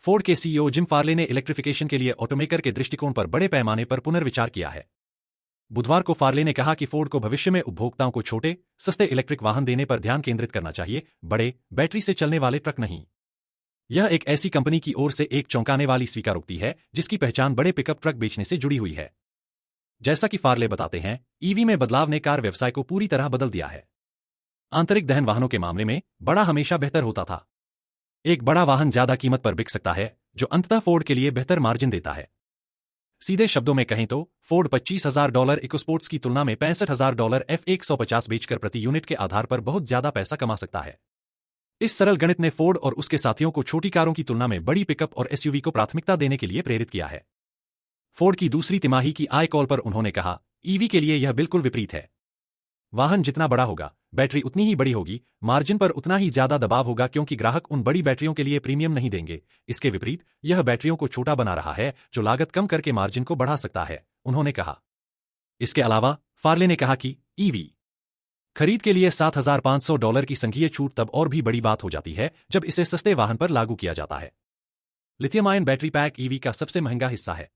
Ford के CEO Jim Farley ने electrification के लिए ऑटोमेकर के दृष्टिकोण पर बड़े पैमाने पर पुनर्विचार किया है। बुधवार को फार्ले ने कहा कि फोर्ड को भविष्य में उपभोक्ताओं को छोटे, सस्ते इलेक्ट्रिक वाहन देने पर ध्यान केंद्रित करना चाहिए, बड़े, बैटरी से चलने वाले ट्रक नहीं। यह एक ऐसी कंपनी की ओर से एक चौंकाने वाली स्वीकारोक्ति है जिसकी पहचान बड़े पिकअप ट्रक बेचने से जुड़ी हुई है। जैसा कि फार्ले बताते हैं, ईवी में बदलाव ने कार व्यवसाय को पूरी तरह बदल दिया है। आंतरिक दहन वाहनों के मामले में बड़ा हमेशा बेहतर होता था। एक बड़ा वाहन ज्यादा कीमत पर बिक सकता है, जो अंततः फोर्ड के लिए बेहतर मार्जिन देता है। सीधे शब्दों में कहें तो फोर्ड $25,000 इकोस्पोर्ट्स की तुलना में $65,000 F150 बेचकर प्रति यूनिट के आधार पर बहुत ज्यादा पैसा कमा सकता है। इस सरल गणित ने फोर्ड और उसके साथियों को छोटी कारों की तुलना में बड़ी पिकअप और एसयूवी को प्राथमिकता देने के लिए प्रेरित किया है। फोर्ड की दूसरी तिमाही की आय कॉल पर उन्होंने कहा, ईवी के लिए यह बिल्कुल विपरीत है। वाहन जितना बड़ा होगा, बैटरी उतनी ही बड़ी होगी, मार्जिन पर उतना ही ज्यादा दबाव होगा क्योंकि ग्राहक उन बड़ी बैटरियों के लिए प्रीमियम नहीं देंगे। इसके विपरीत यह बैटरियों को छोटा बना रहा है, जो लागत कम करके मार्जिन को बढ़ा सकता है, उन्होंने कहा। इसके अलावा फार्ले ने कहा कि ईवी खरीद के लिए $7,500 की संघीय छूट तब और भी बड़ी बात हो जाती है जब इसे सस्ते वाहन पर लागू किया जाता है। Lithium ion battery pack EV का सबसे महंगा हिस्सा है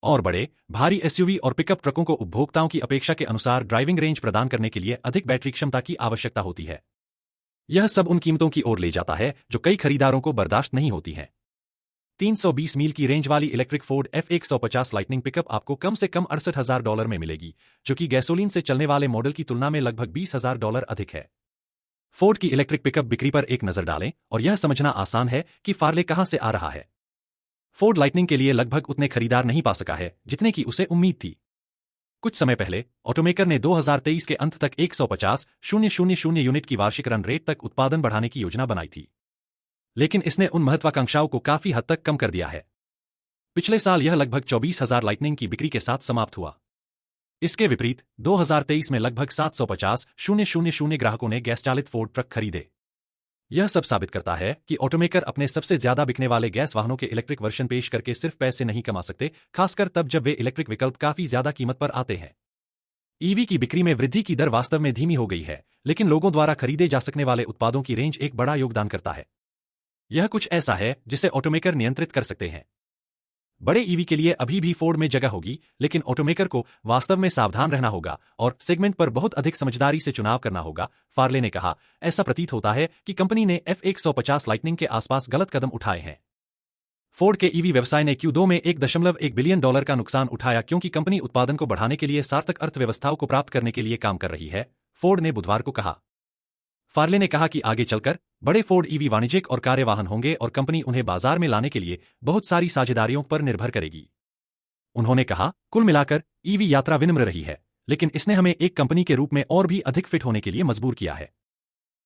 और बड़े, भारी एसयूवी और पिकअप ट्रकों को उपभोक्ताओं की अपेक्षा के अनुसार ड्राइविंग रेंज प्रदान करने के लिए अधिक बैटरी क्षमता की आवश्यकता होती है। यह सब उन कीमतों की ओर ले जाता है जो कई खरीदारों को बर्दाश्त नहीं होती हैं। 320 मील की रेंज वाली electric Ford F150 lightning pickup आपको कम से कम $68,000 में मिलेगी, जो कि गैसोलीन से चलने वाले मॉडल की तुलना में लगभग $20,000 अधिक है। फोर्ड की इलेक्ट्रिक पिकअप बिक्री पर एक नजर डालें और यह समझना आसान है कि फार्ले कहां से आ रहा है। फोर्ड लाइटनिंग के लिए लगभग उतने खरीदार नहीं पा सका है जितने की उसे उम्मीद थी। कुछ समय पहले ऑटोमेकर ने 2023 के अंत तक 150,000 यूनिट की वार्षिक रन रेट तक उत्पादन बढ़ाने की योजना बनाई थी, लेकिन इसने उन महत्वाकांक्षाओं को काफी हद तक कम कर दिया है। पिछले साल यह लगभग 24,000 लाइटनिंग की बिक्री के साथ समाप्त हुआ। इसके विपरीत 2023 में लगभग 750,000 ग्राहकों ने गैस चालित फोर्ड ट्रक खरीदे। यह सब साबित करता है कि ऑटोमेकर अपने सबसे ज्यादा बिकने वाले गैस वाहनों के इलेक्ट्रिक वर्जन पेश करके सिर्फ पैसे नहीं कमा सकते, खासकर तब जब वे इलेक्ट्रिक विकल्प काफी ज्यादा कीमत पर आते हैं। ईवी की बिक्री में वृद्धि की दर वास्तव में धीमी हो गई है, लेकिन लोगों द्वारा खरीदे जा सकने वाले उत्पादों की रेंज एक बड़ा योगदान करता है। यह कुछ ऐसा है जिसे ऑटोमेकर नियंत्रित कर सकते हैं। बड़े ईवी के लिए अभी भी फोर्ड में जगह होगी, लेकिन ऑटोमेकर को वास्तव में सावधान रहना होगा और सेगमेंट पर बहुत अधिक समझदारी से चुनाव करना होगा, फार्ले ने कहा। ऐसा प्रतीत होता है कि कंपनी ने F150 लाइटनिंग के आसपास गलत कदम उठाए हैं। फोर्ड के ईवी व्यवसाय ने Q2 में $1.1 बिलियन का नुकसान उठाया क्योंकि कंपनी उत्पादन को बढ़ाने के लिए सार्थक अर्थव्यवस्थाओं को प्राप्त करने के लिए काम कर रही है, फोर्ड ने बुधवार को कहा। फार्ले ने कहा कि आगे चलकर बड़े फोर्ड ईवी वाणिज्यिक और कार्यवाहन होंगे और कंपनी उन्हें बाजार में लाने के लिए बहुत सारी साझेदारियों पर निर्भर करेगी। उन्होंने कहा, कुल मिलाकर ईवी यात्रा विनम्र रही है, लेकिन इसने हमें एक कंपनी के रूप में और भी अधिक फिट होने के लिए मजबूर किया है।